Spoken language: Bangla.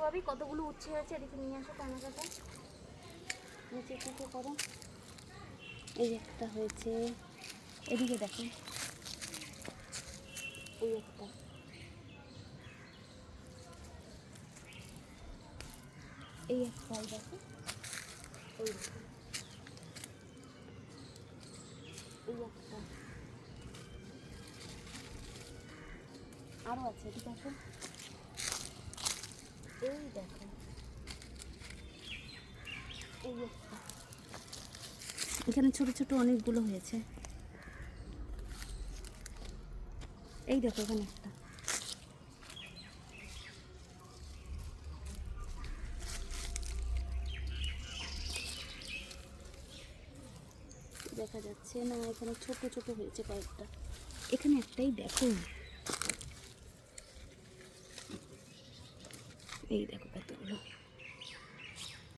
পাবি। কতগুলো উচ্ছে হয়েছে, এদিকে নিয়ে আসো টানাকাটা, নিচে কুচো করো। এই একটা হয়েছে, এদিকে দেখো, এই একটা, এই একটা, এই দেখো, এই দেখো, এই একটা, আরও আছে, এদিকে আসো, এই দেখো, এই একটা, এখানে ছোট ছোট অনেকগুলো হয়েছে, এই দেখো এখানে একটা, দেখা যাচ্ছে না, এখানে ছোট ছোট হয়েছে কয়েকটা, এখানে একটাই দেখো, এই দেখো কতগুলো,